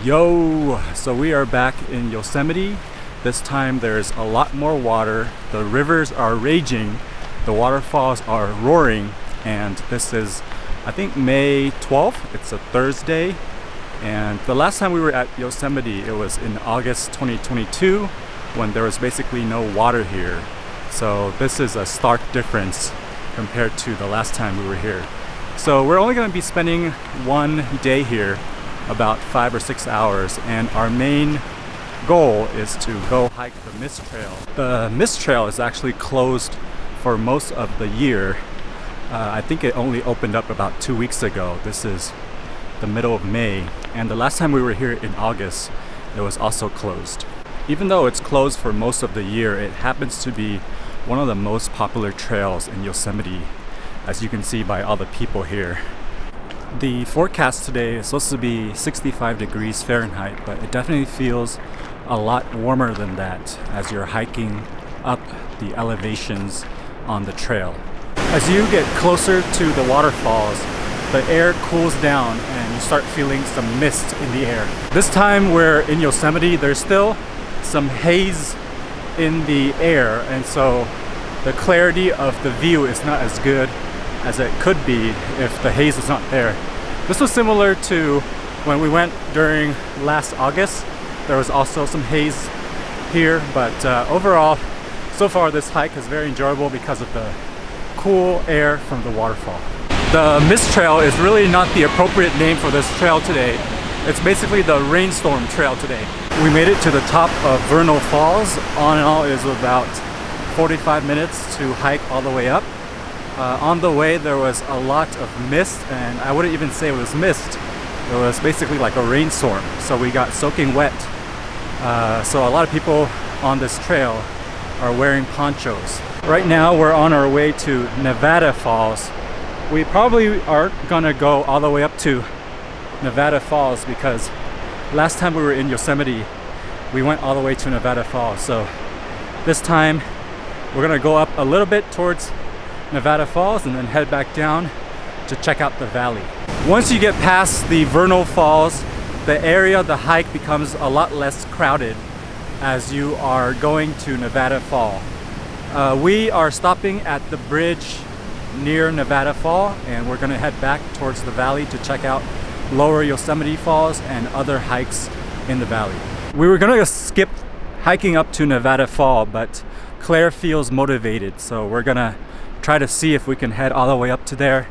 Yo! So we are back in Yosemite. This time there's a lot more water. The rivers are raging. The waterfalls are roaring. And this is, I think, May 12th. It's a Thursday. And the last time we were at Yosemite, it was in August 2022 when there was basically no water here. So this is a stark difference compared to the last time we were here. So we're only going to be spending one day here, about 5 or 6 hours, and our main goal is to go hike the Muir Trail. The Muir Trail is actually closed for most of the year. I think it only opened up about 2 weeks ago. This is the middle of May, and the last time we were here in August, it was also closed. Even though it's closed for most of the year, it happens to be one of the most popular trails in Yosemite, as you can see by all the people here. The forecast today is supposed to be 65 degrees Fahrenheit, but it definitely feels a lot warmer than that as you're hiking up the elevations on the trail. As you get closer to the waterfalls, the air cools down and you start feeling some mist in the air. This time we're in Yosemite, there's still some haze in the air, and so the clarity of the view is not as good as it could be if the haze was not there. This was similar to when we went during last August. There was also some haze here, but overall, so far this hike is very enjoyable because of the cool air from the waterfall. The Muir Trail is really not the appropriate name for this trail today. It's basically the rainstorm trail today. We made it to the top of Vernal Falls. On and all, it is about 45 minutes to hike all the way up. On the way there was a lot of mist, and I wouldn't even say it was mist. It was basically like a rainstorm, so we got soaking wet. So a lot of people on this trail are wearing ponchos. Right now we're on our way to Nevada Falls. We probably aren't gonna go all the way up to Nevada Falls because last time we were in Yosemite we went all the way to Nevada Falls. So this time we're gonna go up a little bit towards Nevada Falls and then head back down to check out the valley. Once you get past the Vernal Falls, the area, the hike becomes a lot less crowded as you are going to Nevada Fall. We are stopping at the bridge near Nevada Fall, and we're gonna head back towards the valley to check out Lower Yosemite Falls and other hikes in the valley. We were gonna skip hiking up to Nevada Fall, but Claire feels motivated, so we're gonna try to see if we can head all the way up to there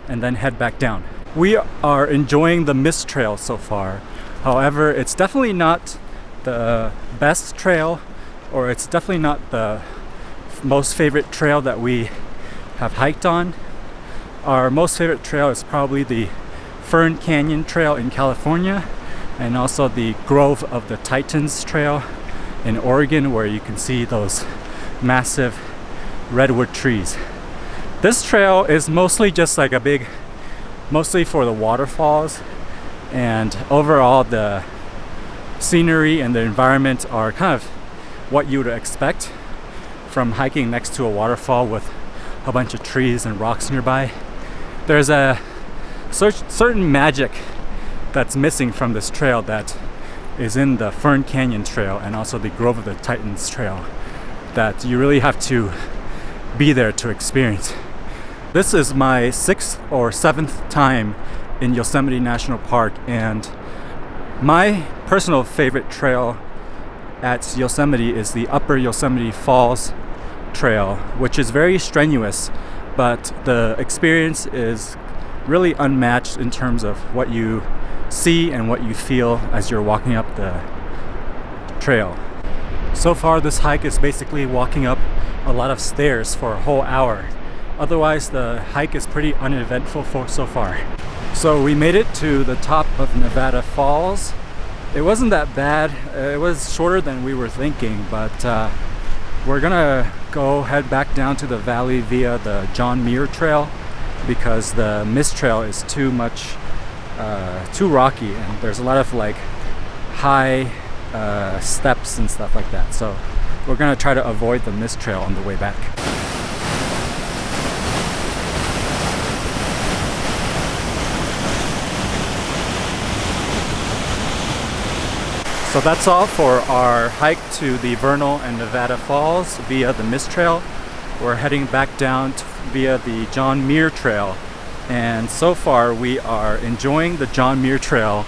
and then head back down. We are enjoying the Muir Trail so far. However, it's definitely not the best trail, or it's definitely not the most favorite trail that we have hiked on. Our most favorite trail is probably the Fern Canyon Trail in California, and also the Grove of the Titans Trail in Oregon, where you can see those massive redwood trees. This trail is mostly just like mostly for the waterfalls, and overall the scenery and the environment are kind of what you would expect from hiking next to a waterfall with a bunch of trees and rocks nearby. There's a certain magic that's missing from this trail that is in the Fern Canyon Trail and also the Grove of the Titans Trail that you really have to be there to experience. This is my 6th or 7th time in Yosemite National Park, and my personal favorite trail at Yosemite is the Upper Yosemite Falls Trail, which is very strenuous, but the experience is really unmatched in terms of what you see and what you feel as you're walking up the trail. So far this hike is basically walking up a lot of stairs for a whole hour. Otherwise, the hike is pretty uneventful so far. So we made it to the top of Nevada Falls. It wasn't that bad. It was shorter than we were thinking, but we're gonna head back down to the valley via the Muir Trail because the Muir Trail is too rocky, and there's a lot of like high steps and stuff like that. So we're gonna try to avoid the Muir Trail on the way back. So that's all for our hike to the Vernal and Nevada Falls via the Muir Trail. We're heading back down via the Muir Trail, and so far we are enjoying the Muir Trail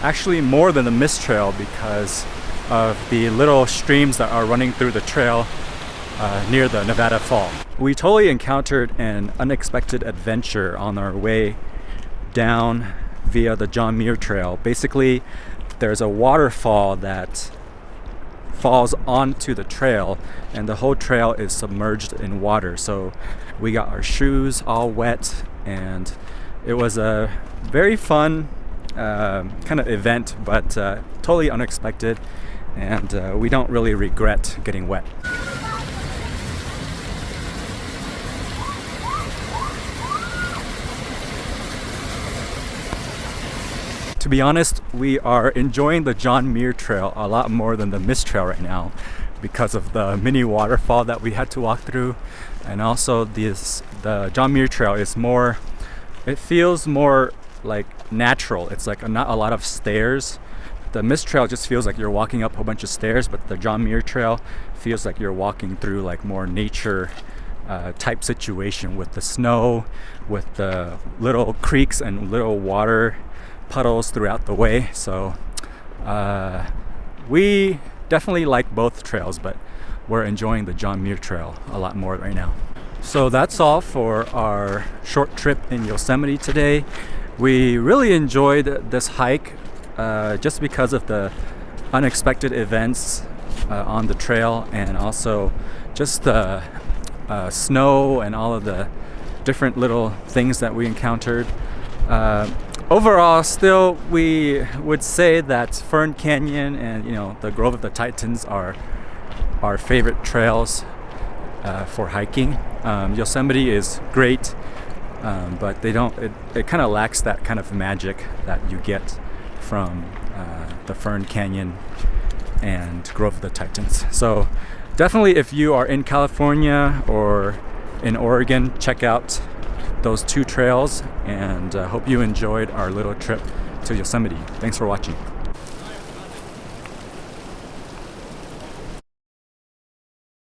actually more than the Muir Trail because of the little streams that are running through the trail near the Nevada Fall. We totally encountered an unexpected adventure on our way down via the Muir Trail. Basically, there's a waterfall that falls onto the trail, and the whole trail is submerged in water. So we got our shoes all wet, and it was a very fun kind of event, but totally unexpected, and we don't really regret getting wet. To be honest, we are enjoying the Muir Trail a lot more than the Muir Trail right now because of the mini waterfall that we had to walk through, and also the Muir Trail is more, it feels more like natural. It's like not a lot of stairs. The Muir Trail just feels like you're walking up a bunch of stairs, but the Muir Trail feels like you're walking through like more nature type situation with the snow, with the little creeks and little water puddles throughout the way. So we definitely like both trails, but we're enjoying the Muir Trail a lot more right now. So that's all for our short trip in Yosemite today. We really enjoyed this hike just because of the unexpected events on the trail, and also just the snow and all of the different little things that we encountered. Overall, still, we would say that Fern Canyon and the Grove of the Titans are our favorite trails for hiking. Yosemite is great, but they don't. It kind of lacks that kind of magic that you get from the Fern Canyon and Grove of the Titans. So definitely, if you are in California or in Oregon, check out those two trails, and hope you enjoyed our little trip to Yosemite. Thanks for watching.